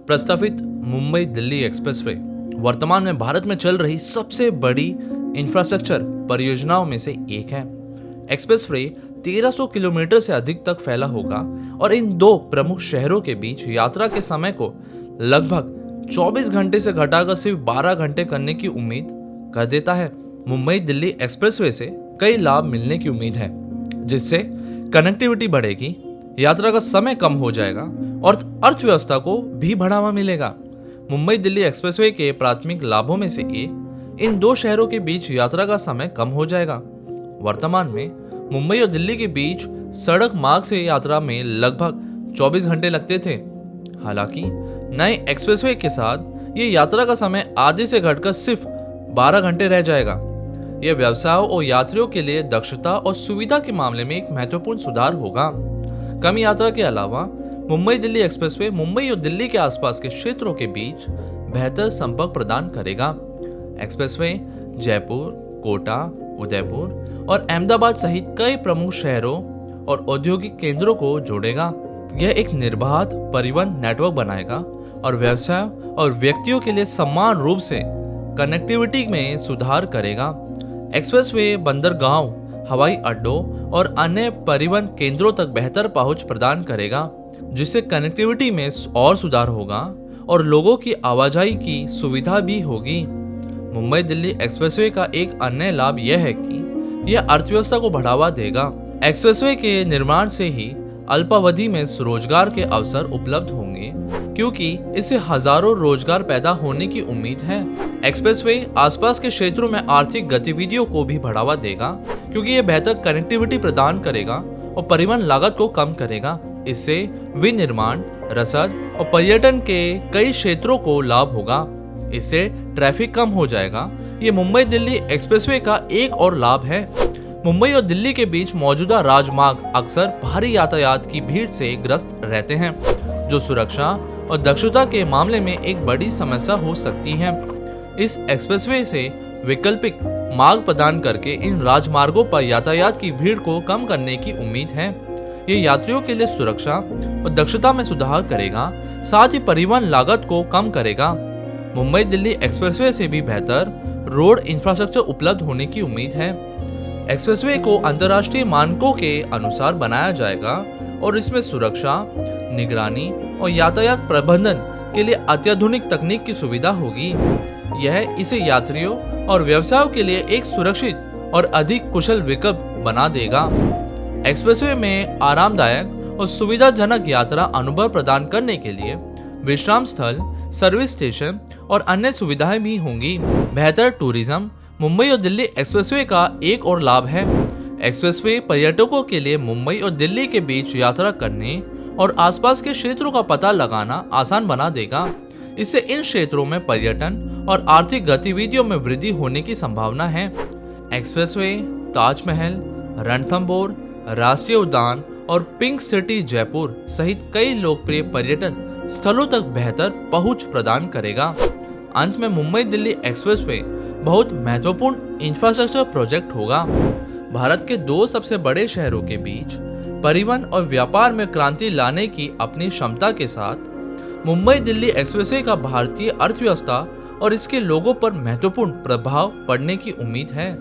प्रस्तावित मुंबई दिल्ली एक्सप्रेसवे वर्तमान में भारत में चल रही सबसे बड़ी इंफ्रास्ट्रक्चर परियोजनाओं में से एक है। एक्सप्रेसवे 1300 किलोमीटर से अधिक तक फैला होगा और इन दो प्रमुख शहरों के बीच यात्रा के समय को लगभग 24 घंटे से घटाकर सिर्फ 12 घंटे करने की उम्मीद कर देता है। मुंबई दिल्ली एक्सप्रेसवे से कई लाभ मिलने की उम्मीद है, जिससे कनेक्टिविटी बढ़ेगी, यात्रा का समय कम हो जाएगा और अर्थव्यवस्था को भी बढ़ावा मिलेगा। मुंबई दिल्ली एक्सप्रेसवे के प्राथमिक लाभों में से एक इन दो शहरों के बीच यात्रा का समय कम हो जाएगा। वर्तमान में मुंबई और दिल्ली के बीच सड़क मार्ग से यात्रा में लगभग 24 घंटे लगते थे। हालांकि नए एक्सप्रेसवे के साथ ये यात्रा का समय आधे से घटकर सिर्फ 12 घंटे रह जाएगा। यह व्यवसायों और यात्रियों के लिए दक्षता और सुविधा के मामले में एक महत्वपूर्ण सुधार होगा। कम यात्रा के अलावा मुंबई दिल्ली एक्सप्रेसवे मुंबई और दिल्ली के आसपास के क्षेत्रों के बीच बेहतर संपर्क प्रदान करेगा। एक्सप्रेसवे जयपुर, कोटा, उदयपुर और अहमदाबाद सहित कई प्रमुख शहरों और औद्योगिक केंद्रों को जोड़ेगा। यह एक निर्बाध परिवहन नेटवर्क बनाएगा और व्यवसाय और व्यक्तियों के लिए समान रूप से कनेक्टिविटी में सुधार करेगा। एक्सप्रेसवे बंदरगाहों, हवाई अड्डों और अन्य परिवहन केंद्रों तक बेहतर पहुंच प्रदान करेगा, जिससे कनेक्टिविटी में और सुधार होगा और लोगों की आवाजाही की सुविधा भी होगी। मुंबई दिल्ली एक्सप्रेसवे का एक अन्य लाभ यह है कि यह अर्थव्यवस्था को बढ़ावा देगा। एक्सप्रेसवे के निर्माण से ही अल्पावधि में रोजगार के अवसर उपलब्ध होंगे, क्योंकि इससे हजारों रोजगार पैदा होने की उम्मीद है। एक्सप्रेसवे आसपास के क्षेत्रों में आर्थिक गतिविधियों को भी बढ़ावा देगा, क्योंकि यह बेहतर कनेक्टिविटी प्रदान करेगा और परिवहन लागत को कम करेगा। इससे विनिर्माण, रसद और पर्यटन के कई क्षेत्रों को लाभ होगा। इससे ट्रैफिक कम हो जाएगा। ये मुंबई दिल्ली एक्सप्रेसवे का एक और लाभ है। मुंबई और दिल्ली के बीच मौजूदा राजमार्ग अक्सर भारी यातायात की भीड़ से ग्रस्त रहते हैं, जो सुरक्षा और दक्षता के मामले में एक बड़ी समस्या हो सकती है। इस एक्सप्रेसवे से वैकल्पिक मार्ग प्रदान करके इन राजमार्गों पर यातायात की भीड़ को कम करने की उम्मीद है। ये यात्रियों के लिए सुरक्षा और दक्षता में सुधार करेगा, साथ ही परिवहन लागत को कम करेगा। मुंबई दिल्ली एक्सप्रेसवे से भी बेहतर रोड इंफ्रास्ट्रक्चर उपलब्ध होने की उम्मीद है। एक्सप्रेसवे को अंतर्राष्ट्रीय मानकों के अनुसार बनाया जाएगा और इसमें सुरक्षा, निगरानी और यातायात प्रबंधन के लिए अत्याधुनिक तकनीक की सुविधा होगी। यह इसे यात्रियों और व्यवसायों के लिए एक सुरक्षित और अधिक कुशल विकल्प बना देगा। एक्सप्रेसवे में आरामदायक और सुविधाजनक यात्रा अनुभव प्रदान करने के लिए विश्राम स्थल, सर्विस स्टेशन और अन्य सुविधाएं भी होंगी। बेहतर टूरिज्म मुंबई और दिल्ली एक्सप्रेसवे का एक और लाभ है। एक्सप्रेसवे पर्यटकों के लिए मुंबई और दिल्ली के बीच यात्रा करने और आसपास के क्षेत्रों का पता लगाना आसान बना देगा। इससे इन क्षेत्रों में पर्यटन और आर्थिक गतिविधियों में वृद्धि होने की संभावना है। एक्सप्रेसवे ताजमहल, रणथंबोर राष्ट्रीय उद्यान और पिंक सिटी जयपुर सहित कई लोकप्रिय पर्यटन स्थलों तक बेहतर पहुंच प्रदान करेगा। अंत में मुंबई दिल्ली एक्सप्रेसवे बहुत महत्वपूर्ण इंफ्रास्ट्रक्चर प्रोजेक्ट होगा। भारत के दो सबसे बड़े शहरों के बीच परिवहन और व्यापार में क्रांति लाने की अपनी क्षमता के साथ मुंबई दिल्ली एक्सप्रेसवे का भारतीय अर्थव्यवस्था और इसके लोगों पर महत्वपूर्ण प्रभाव पड़ने की उम्मीद है।